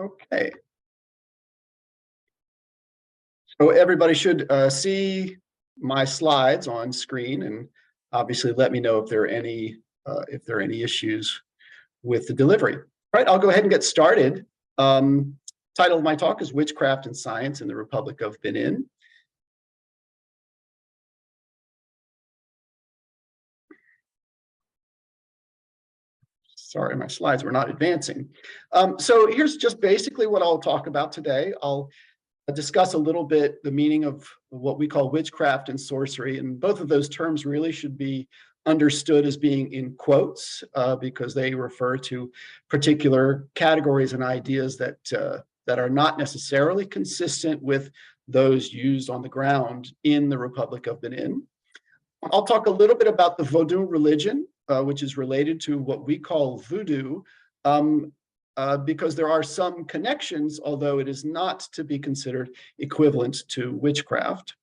Okay. So everybody should see my slides on screen, and obviously let me know if there are any issues with the delivery. All right, I'll go ahead and get started. Title of my talk is Witchcraft and Science in the Republic of Benin. Sorry, my slides were not advancing. So here's just basically what I'll talk about today. I'll discuss a little bit the meaning of what we call witchcraft and sorcery, and both of those terms really should be understood as being in quotes because they refer to particular categories and ideas that are not necessarily consistent with those used on the ground in the Republic of Benin. I'll talk a little bit about the Vodu religion, which is related to what we call voodoo, because there are some connections, although it is not to be considered equivalent to witchcraft.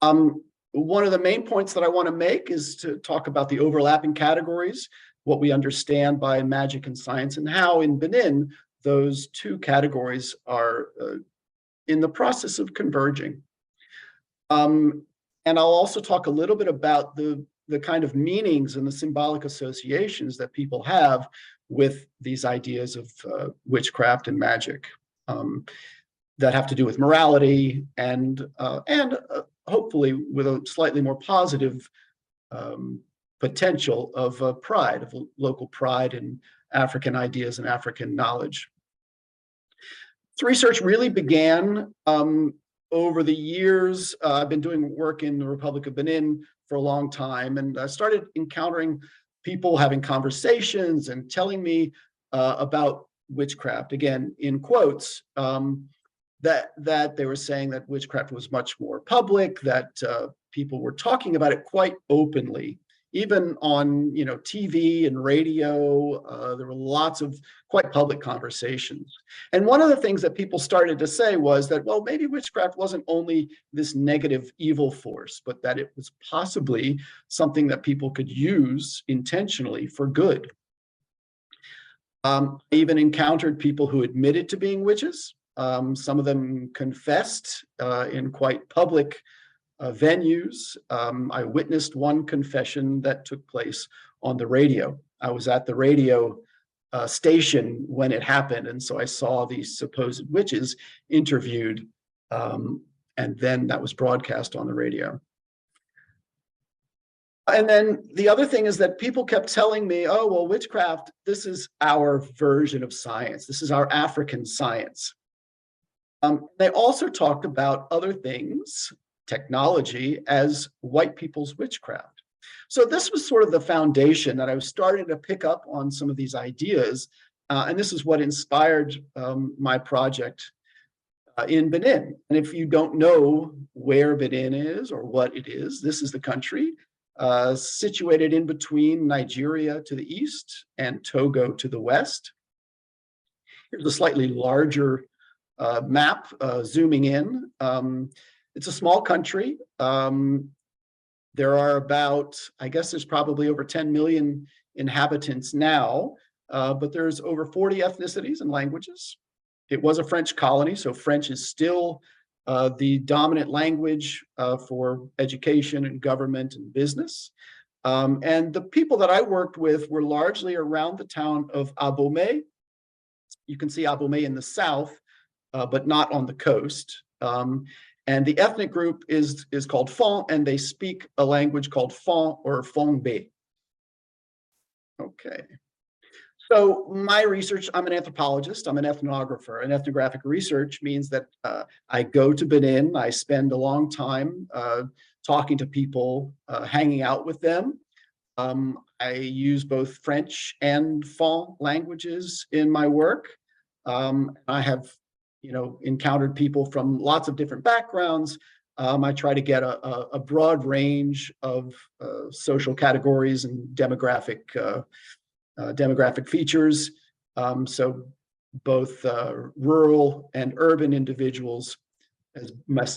One of the main points that I want to make is to talk about the overlapping categories, what we understand by magic and science, and how in Benin those two categories are in the process of converging. And I'll also talk a little bit about the kind of meanings and the symbolic associations that people have with these ideas of witchcraft and magic that have to do with morality and hopefully with a slightly more positive potential of pride, of local pride in African ideas and African knowledge. This research really began over the years. I've been doing work in the Republic of Benin for a long time, and I started encountering people having conversations and telling me about witchcraft, again, in quotes, that they were saying that witchcraft was much more public, that people were talking about it quite openly, even on TV and radio. There were lots of quite public conversations. And one of the things that people started to say was that, well, maybe witchcraft wasn't only this negative evil force, but that it was possibly something that people could use intentionally for good. I even encountered people who admitted to being witches. Some of them confessed in quite public venues. I witnessed one confession that took place on the radio. I was at the radio station when it happened, and so I saw these supposed witches interviewed, and then that was broadcast on the radio. And then the other thing is that people kept telling me, oh, well, witchcraft, this is our version of science. This is our African science. They also talked about other things, technology, as white people's witchcraft. So this was sort of the foundation that I was starting to pick up on some of these ideas. And this is what inspired my project in Benin. And if you don't know where Benin is or what it is, this is the country situated in between Nigeria to the east and Togo to the west. Here's a slightly larger map zooming in. It's a small country. There are about, I guess there's probably over 10 million inhabitants now, but there's over 40 ethnicities and languages. It was a French colony, so French is still the dominant language for education and government and business. And the people that I worked with were largely around the town of Abomey. You can see Abomey in the south, but not on the coast. And the ethnic group is called Fon, and they speak a language called Fon or Fongbe. Okay. So my research, I'm an anthropologist, I'm an ethnographer. And ethnographic research means that I go to Benin, I spend a long time talking to people, hanging out with them. I use both French and Fon languages in my work. I have encountered people from lots of different backgrounds. I try to get a broad range of social categories and demographic features. So both rural and urban individuals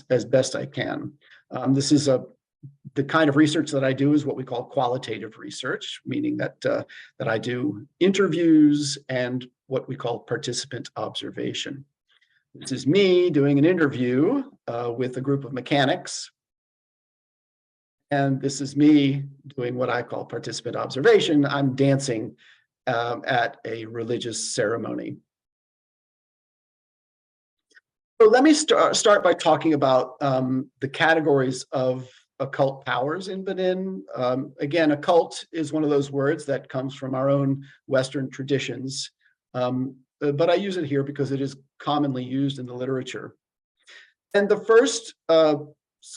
as best I can. This is the kind of research that I do is what we call qualitative research, meaning that I do interviews and what we call participant observation. This is me doing an interview with a group of mechanics. And this is me doing what I call participant observation. I'm dancing at a religious ceremony. So let me start by talking about the categories of occult powers in Benin. Again, occult is one of those words that comes from our own Western traditions, but I use it here because it is commonly used in the literature. And the first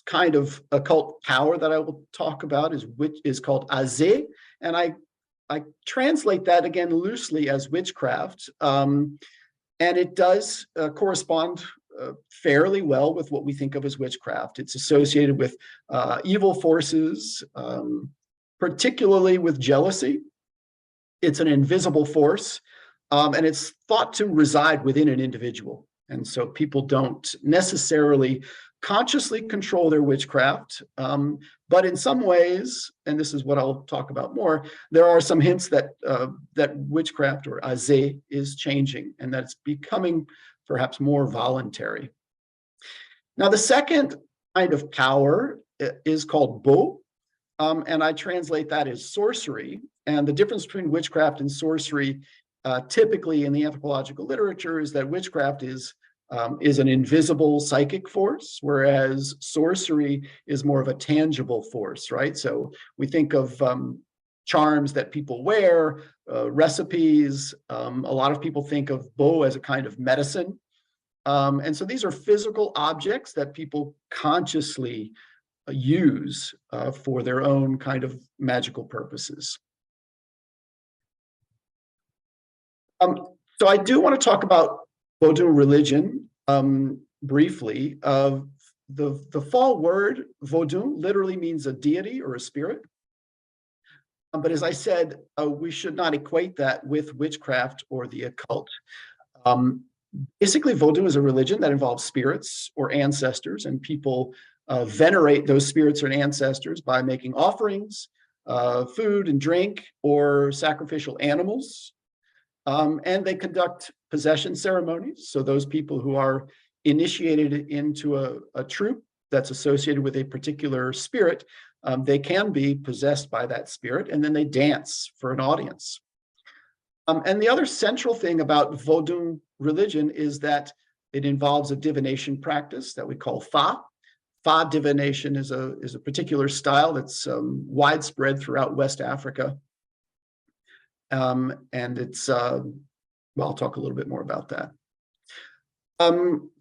kind of occult power that I will talk about is called Azé, and I translate that again loosely as witchcraft, and it does correspond fairly well with what we think of as witchcraft. It's associated with evil forces, particularly with jealousy. It's an invisible force, and it's thought to reside within an individual. And so people don't necessarily consciously control their witchcraft, but in some ways, and this is what I'll talk about more, there are some hints that that witchcraft, or azé, is changing and that it's becoming perhaps more voluntary. Now, the second kind of power is called bo, and I translate that as sorcery. And the difference between witchcraft and sorcery, typically in the anthropological literature, is that witchcraft is an invisible psychic force, whereas sorcery is more of a tangible force, right? So we think of charms that people wear, recipes. A lot of people think of bo as a kind of medicine. And so these are physical objects that people consciously use for their own kind of magical purposes. So I do want to talk about Vodu religion briefly. The fall word Vodu literally means a deity or a spirit. But as I said, we should not equate that with witchcraft or the occult. Basically, Vodu is a religion that involves spirits or ancestors, and people venerate those spirits or ancestors by making offerings, food and drink, or sacrificial animals. And they conduct possession ceremonies. So those people who are initiated into a troop that's associated with a particular spirit, they can be possessed by that spirit, and then they dance for an audience. And the other central thing about Vodu religion is that it involves a divination practice that we call Fa. Fa divination is a particular style that's widespread throughout West Africa. And it's, well, I'll talk a little bit more about that.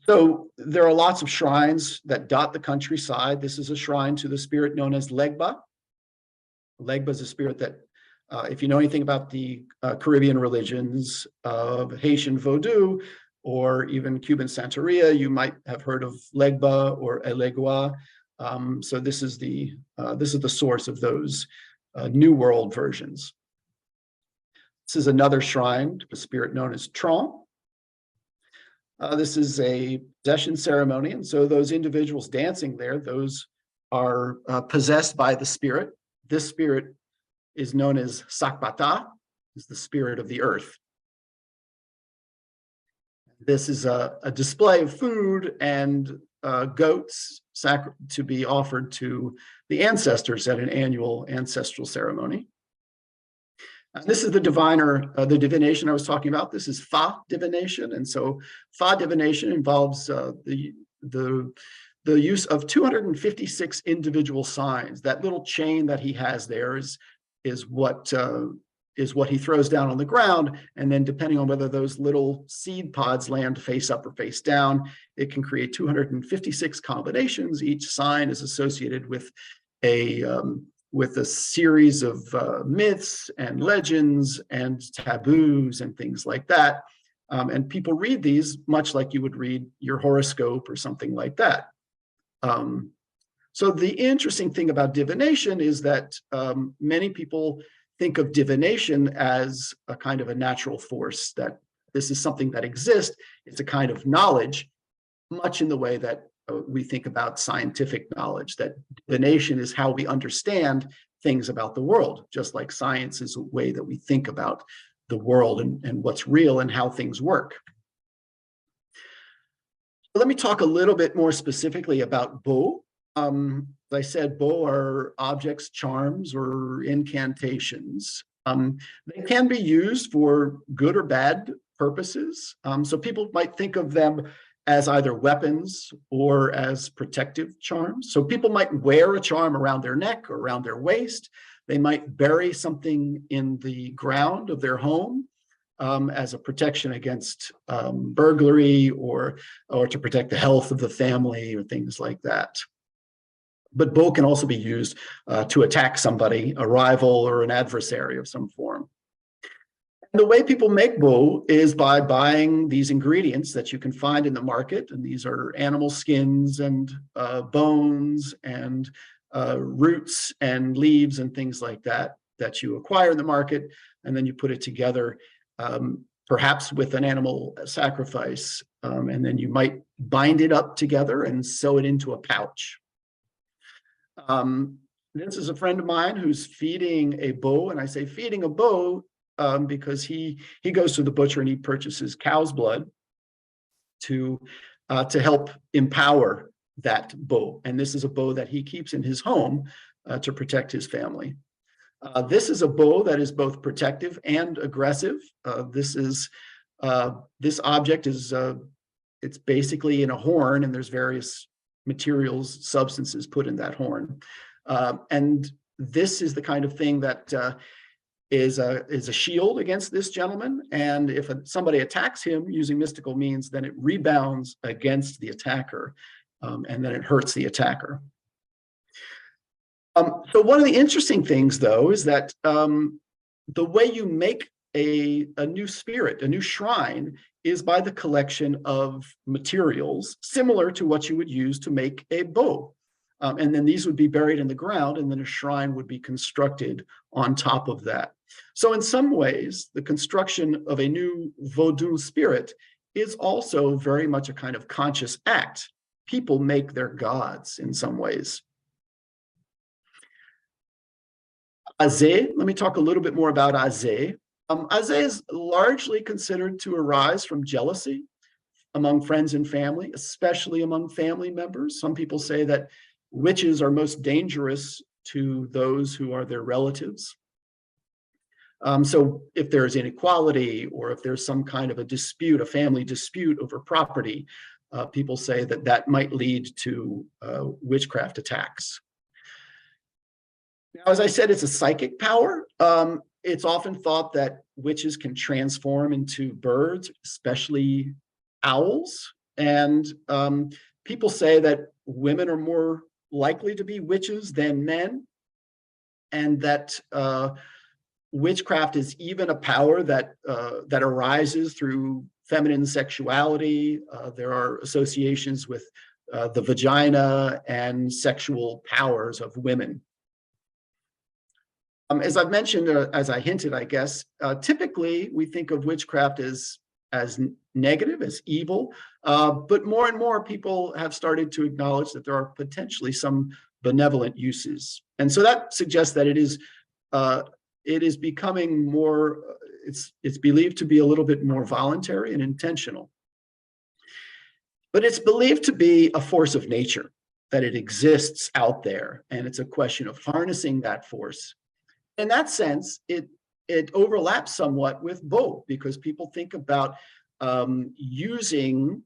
So there are lots of shrines that dot the countryside. This is a shrine to the spirit known as Legba. Legba is a spirit that, if you know anything about the Caribbean religions of Haitian Vodu or even Cuban Santeria, you might have heard of Legba or Elegua. So this is the source of those New World versions. This is another shrine to a spirit known as Tron. This is a possession ceremony, and so those individuals dancing there, those are possessed by the spirit. This spirit is known as Sakbata, is the spirit of the earth. This is a display of food and goats to be offered to the ancestors at an annual ancestral ceremony. This is the divination I was talking about. This is Fa divination, and so Fa divination involves the use of 256 individual signs. That little chain that he has there is what he throws down on the ground, and then depending on whether those little seed pods land face up or face down, it can create 256 combinations. Each sign is associated with a series of myths and legends and taboos and things like that. And people read these much like you would read your horoscope or something like that. So the interesting thing about divination is that many people think of divination as a kind of a natural force, that this is something that exists. It's a kind of knowledge, much in the way that we think about scientific knowledge, that divination is how we understand things about the world, just like science is a way that we think about the world and what's real and how things work. Let me talk a little bit more specifically about Bo. As I said, Bo are objects, charms, or incantations. They can be used for good or bad purposes. So people might think of them as either weapons or as protective charms. So people might wear a charm around their neck or around their waist. They might bury something in the ground of their home as a protection against burglary or to protect the health of the family or things like that. But Bo can also be used to attack somebody, a rival or an adversary of some form. And the way people make Bo is by buying these ingredients that you can find in the market. And these are animal skins and bones and roots and leaves and things like that that you acquire in the market. And then you put it together, perhaps with an animal sacrifice. And then you might bind it up together and sew it into a pouch. This is a friend of mine who's feeding a Bo, and I say feeding a Bo because he goes to the butcher and he purchases cow's blood to help empower that Bo. And this is a Bo that he keeps in his home to protect his family. This is a Bo that is both protective and aggressive. This object is it's basically in a horn, and there's various materials, substances put in that horn. And this is the kind of thing that is a shield against this gentleman. And if somebody attacks him using mystical means, then it rebounds against the attacker, and then it hurts the attacker. So one of the interesting things, though, is that the way you make a new spirit, a new shrine, is by the collection of materials similar to what you would use to make a Bo. And then these would be buried in the ground, and then a shrine would be constructed on top of that. So in some ways, the construction of a new Vodu spirit is also very much a kind of conscious act. People make their gods in some ways. Azé, let me talk a little bit more about Azé. Azé is largely considered to arise from jealousy among friends and family, especially among family members. Some people say that witches are most dangerous to those who are their relatives. So if there's inequality or if there's some kind of a dispute, a family dispute over property, people say that that might lead to witchcraft attacks. Now, as I said, it's a psychic power. It's often thought that witches can transform into birds, especially owls. And people say that women are more likely to be witches than men, and that witchcraft is even a power that arises through feminine sexuality. There are associations with the vagina and sexual powers of women. As I've mentioned, as I hinted, I guess, typically we think of witchcraft as negative, as evil, but more and more people have started to acknowledge that there are potentially some benevolent uses. And so that suggests that it is becoming more, it's believed to be a little bit more voluntary and intentional. But it's believed to be a force of nature, that it exists out there, and it's a question of harnessing that force. In that sense, it overlaps somewhat with Bo, because people think about using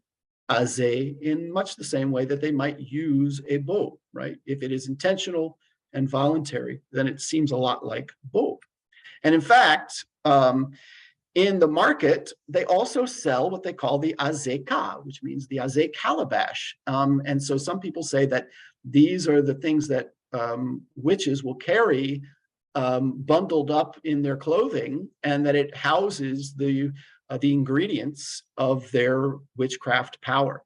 Azé in much the same way that they might use a Bo, right? If it is intentional and voluntary, then it seems a lot like Bo. And in fact, in the market, they also sell what they call the Azéka, which means the Azé calabash. And so some people say that these are the things that witches will carry bundled up in their clothing, and that it houses the ingredients of their witchcraft power.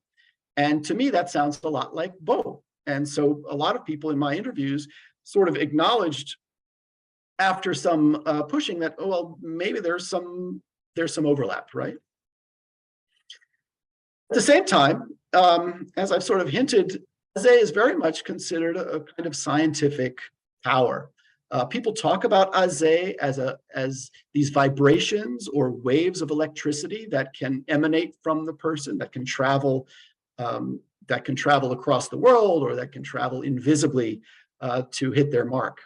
And to me, that sounds a lot like Bo. And so a lot of people in my interviews sort of acknowledged after some pushing that, oh, well, maybe there's some overlap, right? At the same time, as I've sort of hinted, Azé is very much considered a kind of scientific power. People talk about Azé as these vibrations or waves of electricity that can emanate from the person, that can travel across the world, or that can travel invisibly to hit their mark.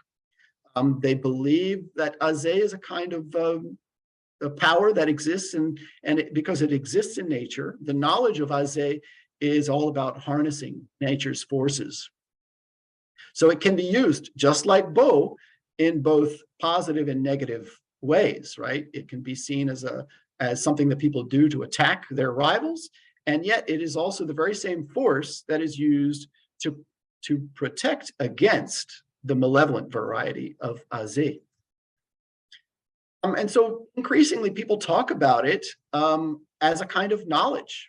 They believe that Azé is a kind of a power that exists, because it exists in nature, the knowledge of Azé is all about harnessing nature's forces. So it can be used just like Bo in both positive and negative ways, right? It can be seen as something that people do to attack their rivals, and yet it is also the very same force that is used to protect against the malevolent variety of Azé. And so increasingly people talk about it as a kind of knowledge.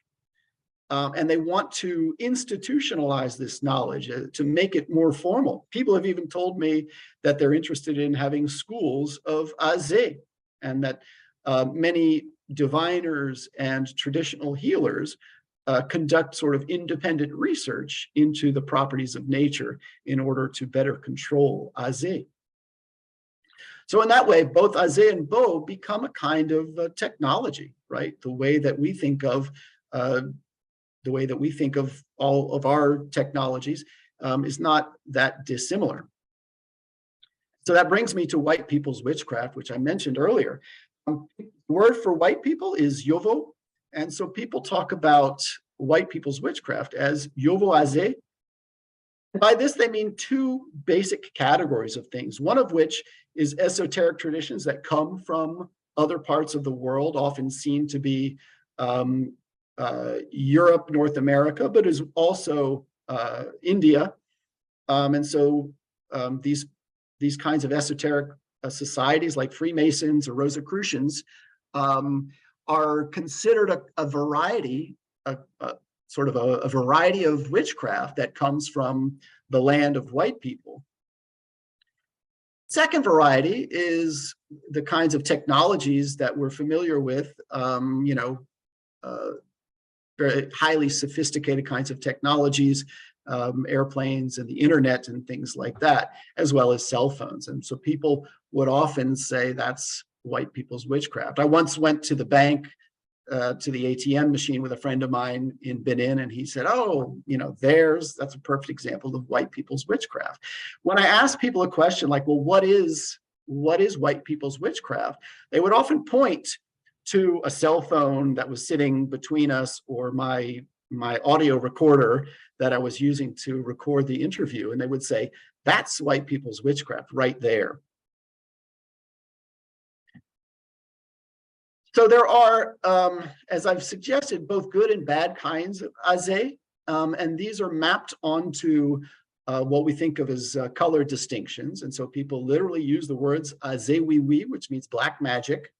And they want to institutionalize this knowledge to make it more formal. People have even told me that they're interested in having schools of Azé, and that many diviners and traditional healers conduct sort of independent research into the properties of nature in order to better control Azé. So in that way, both Azé and Bo become a kind of technology, right? The way that we think of all of our technologies is not that dissimilar. So that brings me to white people's witchcraft, which I mentioned earlier. The word for white people is Yovo. And so people talk about white people's witchcraft as Yovo Azé. By this, they mean two basic categories of things, one of which is esoteric traditions that come from other parts of the world, often seen to be Europe, North America, but is also India. And so these kinds of esoteric societies like Freemasons or Rosicrucians are considered a variety, sort of a variety of witchcraft that comes from the land of white people. Second variety is the kinds of technologies that we're familiar with, very highly sophisticated kinds of technologies, airplanes and the internet and things like that, as well as cell phones. And so people would often say that's white people's witchcraft. I once went to the bank, to the ATM machine with a friend of mine in Benin, and he said, oh, that's a perfect example of white people's witchcraft. When I asked people a question like, well, what is white people's witchcraft? They would often point to a cell phone that was sitting between us, or my audio recorder that I was using to record the interview. And they would say, that's white people's witchcraft right there. So there are, as I've suggested, both good and bad kinds of Azé, and these are mapped onto what we think of as color distinctions. And so people literally use the words Azé oui oui, which means black magic,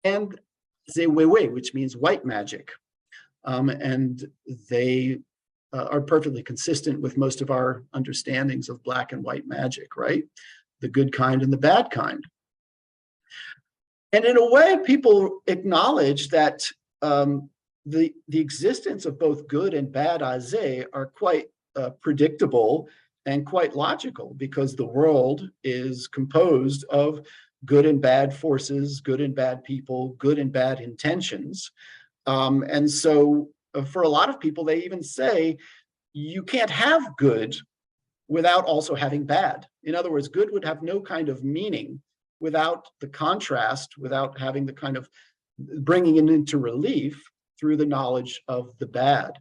and Azé oui oui, which means white magic. And they are perfectly consistent with most of our understandings of black and white magic, right? The good kind and the bad kind. And in a way, people acknowledge that the existence of both good and bad Azé are quite predictable and quite logical, because the world is composed of good and bad forces, good and bad people, good and bad intentions. And so for a lot of people, they even say you can't have good without also having bad. In other words, good would have no kind of meaning without the contrast, without having the kind of bringing it into relief through the knowledge of the bad.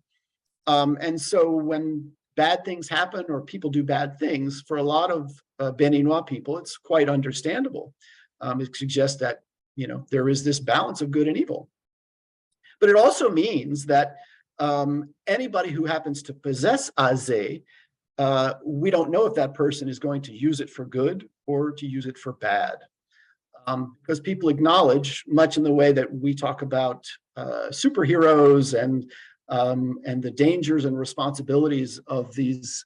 And so when bad things happen or people do bad things, for a lot of Beninois people, it's quite understandable. It suggests that, there is this balance of good and evil. But it also means that anybody who happens to possess Azé, we don't know if that person is going to use it for good or to use it for bad. Because people acknowledge, much in the way that we talk about superheroes and the dangers and responsibilities of these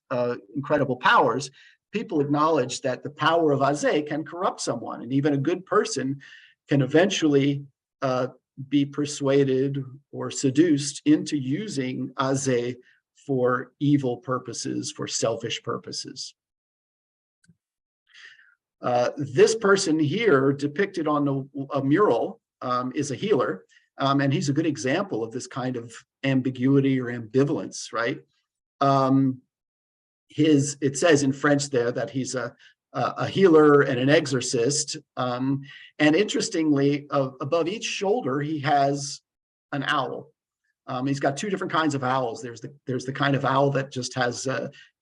incredible powers, people acknowledge that the power of Azé can corrupt someone, and even a good person can eventually be persuaded or seduced into using Azé for evil purposes, for selfish purposes. This person here depicted on a mural is a healer, and he's a good example of this kind of ambiguity or ambivalence, right? It says in French there that he's a healer and an exorcist. And interestingly, above each shoulder, he has an owl. He's got two different kinds of owls. There's the kind of owl that just has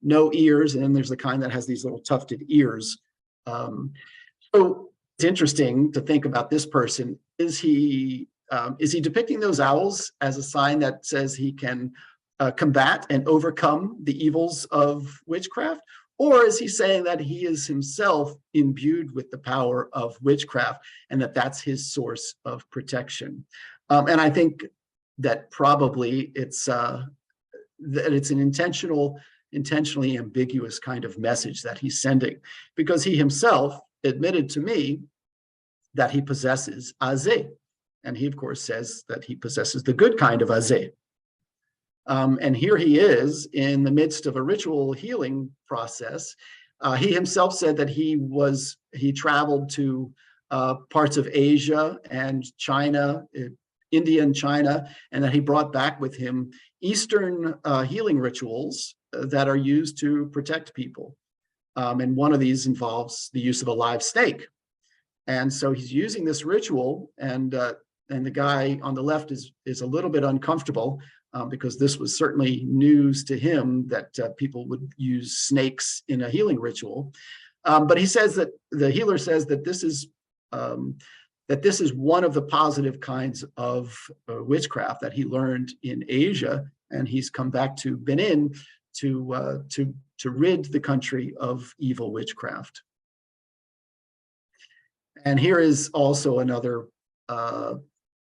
no ears, and then there's the kind that has these little tufted ears. So it's interesting to think about this person. Is he depicting those owls as a sign that says he can combat and overcome the evils of witchcraft? Or is he saying that he is himself imbued with the power of witchcraft and that that's his source of protection? And I think that probably it's an intentionally ambiguous kind of message that he's sending, because he himself admitted to me that he possesses Azé. And he, of course, says that he possesses the good kind of Azé. And here he is in the midst of a ritual healing process. He himself said that he traveled to parts of Asia and China, India and China, and that he brought back with him Eastern healing rituals that are used to protect people. And one of these involves the use of a live snake. And so he's using this ritual, and the guy on the left is a little bit uncomfortable because this was certainly news to him that people would use snakes in a healing ritual. But he says that the healer says that this is one of the positive kinds of witchcraft that he learned in Asia, and he's come back to Benin to rid the country of evil witchcraft. And here is also another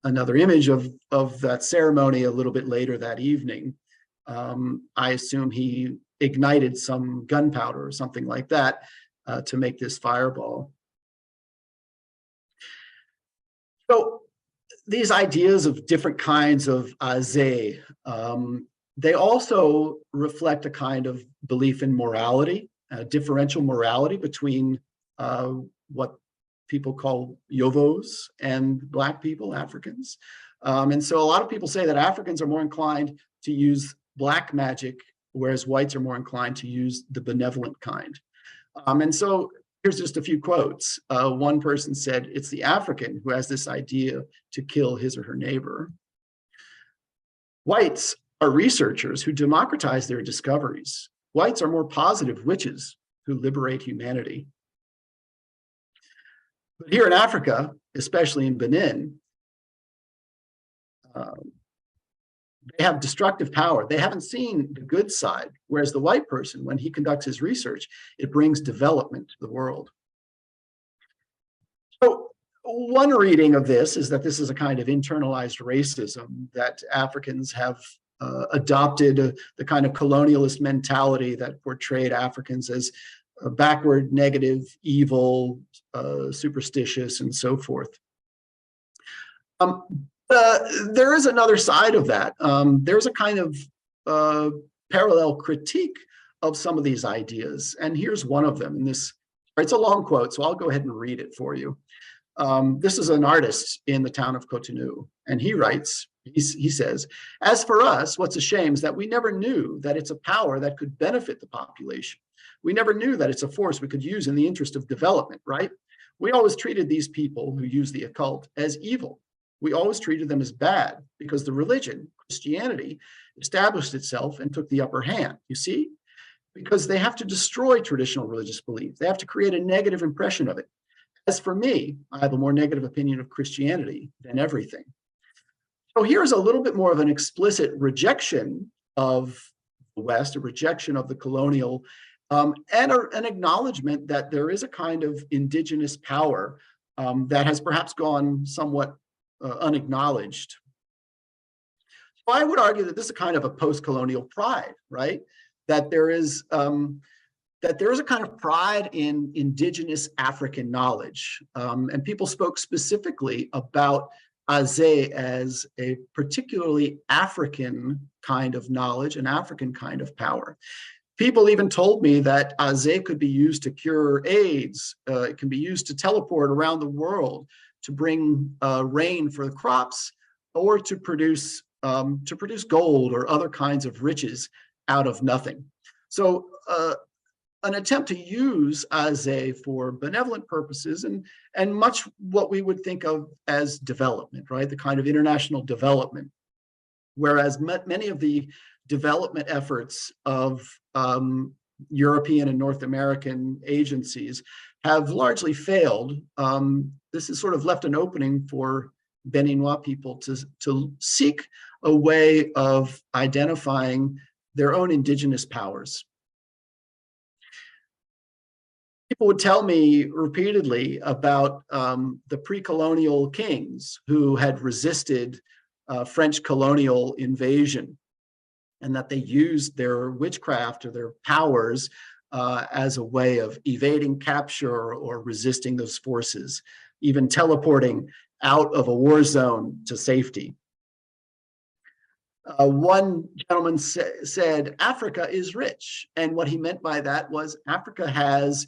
image of that ceremony a little bit later that evening. I assume he ignited some gunpowder or something like that to make this fireball. So these ideas of different kinds of azé, they also reflect a kind of belief in morality, differential morality between what people call Yovos and Black people, Africans. And so a lot of people say that Africans are more inclined to use black magic, whereas whites are more inclined to use the benevolent kind. And so here's just a few quotes. One person said, "It's the African who has this idea to kill his or her neighbor. Whites are researchers who democratize their discoveries. Whites are more positive witches who liberate humanity." But here in Africa, especially in Benin, they have destructive power. They haven't seen the good side, whereas the white person, when he conducts his research, it brings development to the world. So one reading of this is that this is a kind of internalized racism, that Africans have adopted the kind of colonialist mentality that portrayed Africans as backward, negative, evil, superstitious, and so forth. There is another side of that. There's a kind of parallel critique of some of these ideas, and here's one of them. And it's a long quote, so I'll go ahead and read it for you. This is an artist in the town of Cotonou, and he writes, he says, "As for us, what's a shame is that we never knew that it's a power that could benefit the population. We never knew that it's a force we could use in the interest of development, right? We always treated these people who use the occult as evil. We always treated them as bad because the religion, Christianity, established itself and took the upper hand, you see? Because they have to destroy traditional religious belief. They have to create a negative impression of it. As for me, I have a more negative opinion of Christianity than everything." So here's a little bit more of an explicit rejection of the West, a rejection of the colonial, and an acknowledgement that there is a kind of indigenous power that has perhaps gone somewhat unacknowledged. So I would argue that this is a kind of a post-colonial pride, right? That there is a kind of pride in indigenous African knowledge, and people spoke specifically about Azé as a particularly African kind of knowledge, an African kind of power. People even told me that Aze could be used to cure AIDS. It can be used to teleport around the world, to bring rain for the crops, or to produce gold or other kinds of riches out of nothing. So an attempt to use Aze for benevolent purposes and much what we would think of as development, right? The kind of international development. Whereas many of the development efforts of European and North American agencies have largely failed. This has sort of left an opening for Beninois people to seek a way of identifying their own indigenous powers. People would tell me repeatedly about the pre-colonial kings who had resisted French colonial invasion, and that they used their witchcraft or their powers as a way of evading capture or resisting those forces, even teleporting out of a war zone to safety. One gentleman said, Africa is rich. And what he meant by that was Africa has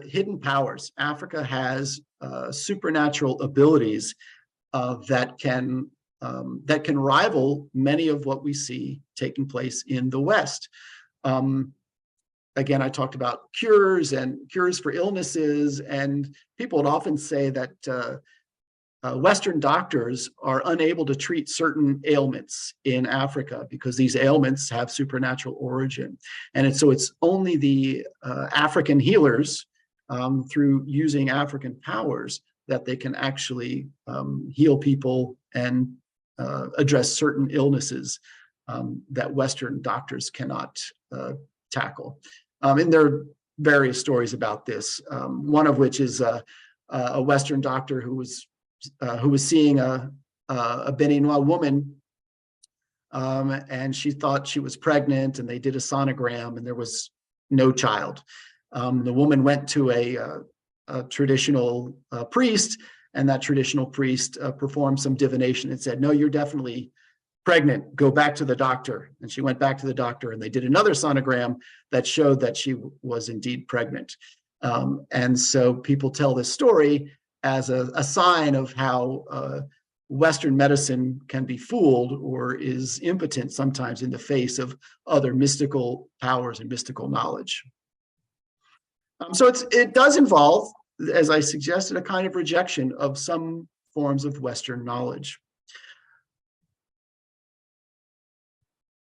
hidden powers. Africa has supernatural abilities that can rival many of what we see taking place in the West. Again, I talked about cures for illnesses, and people would often say that Western doctors are unable to treat certain ailments in Africa because these ailments have supernatural origin. And so it's only the African healers through using African powers that they can actually heal people and address certain illnesses that Western doctors cannot tackle. And there are various stories about this, one of which is a Western doctor who was seeing a Beninois woman, and she thought she was pregnant, and they did a sonogram, and there was no child. The woman went to a traditional priest, and that traditional priest performed some divination and said, no, you're definitely pregnant, go back to the doctor. And she went back to the doctor, and they did another sonogram that showed that she was indeed pregnant. And so people tell this story as a sign of how Western medicine can be fooled or is impotent sometimes in the face of other mystical powers and mystical knowledge. So it does involve, as I suggested, a kind of rejection of some forms of Western knowledge.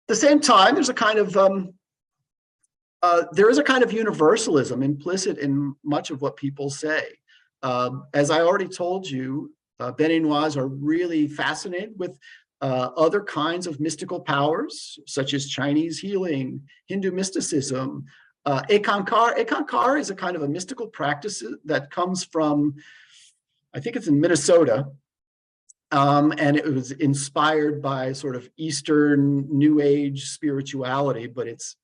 At the same time, there's a kind of there is a kind of universalism implicit in much of what people say. As I already told you, Beninois are really fascinated with other kinds of mystical powers, such as Chinese healing, Hindu mysticism. Ekankar is a kind of a mystical practice that comes from, I think it's in Minnesota, and it was inspired by sort of Eastern New Age spirituality, but it's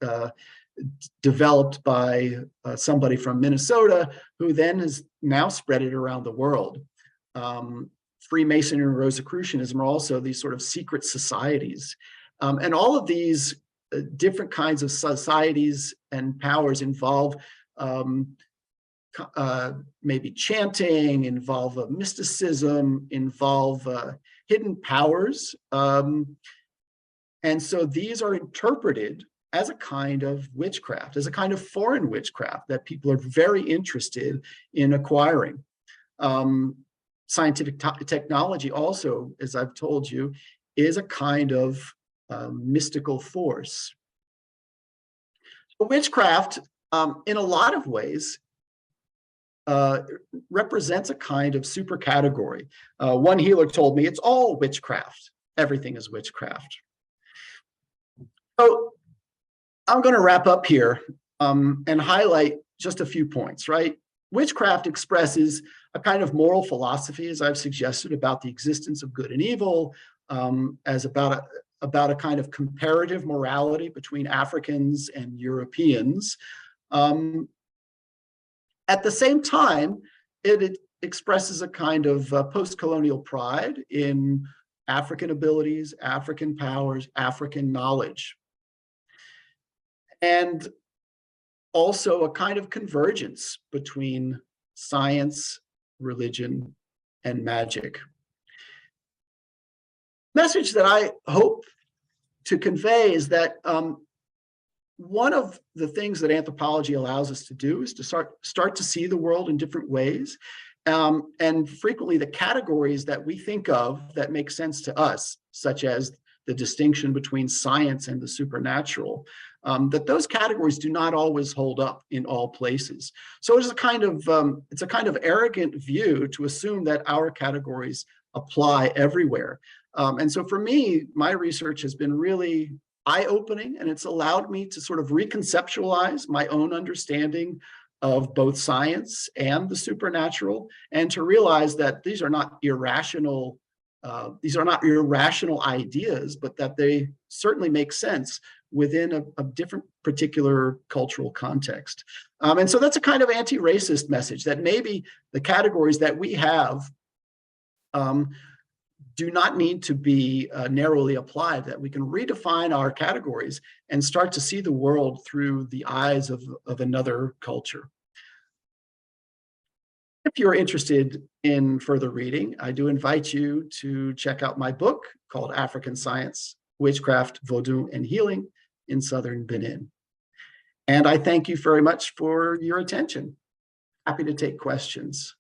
developed by somebody from Minnesota who then has now spread it around the world. Freemasonry and Rosicrucianism are also these sort of secret societies. And all of these different kinds of societies and powers involve maybe chanting, involve mysticism, involve hidden powers. And so these are interpreted as a kind of witchcraft, as a kind of foreign witchcraft that people are very interested in acquiring. Scientific technology also, as I've told you, is a kind of mystical force. Witchcraft, in a lot of ways, represents a kind of super category. One healer told me it's all witchcraft. Everything is witchcraft. So I'm going to wrap up here and highlight just a few points, right? Witchcraft expresses a kind of moral philosophy, as I've suggested, about the existence of good and evil, as about a kind of comparative morality between Africans and Europeans. At the same time, it expresses a kind of post-colonial pride in African abilities, African powers, African knowledge. and also a kind of convergence between science, religion, and magic. Message that I hope to convey is that one of the things that anthropology allows us to do is to start to see the world in different ways. And frequently the categories that we think of that make sense to us, such as the distinction between science and the supernatural, that those categories do not always hold up in all places. So it's a kind of arrogant view to assume that our categories apply everywhere. And so for me, my research has been really eye-opening, and it's allowed me to sort of reconceptualize my own understanding of both science and the supernatural, and to realize that these are not irrational ideas, but that they certainly make sense within a different particular cultural context. And so that's a kind of anti-racist message, that maybe the categories that we have do not need to be narrowly applied, that we can redefine our categories and start to see the world through the eyes of another culture. If you're interested in further reading, I do invite you to check out my book called African Science, Witchcraft, Vodu, and Healing in Southern Benin. And I thank you very much for your attention. Happy to take questions.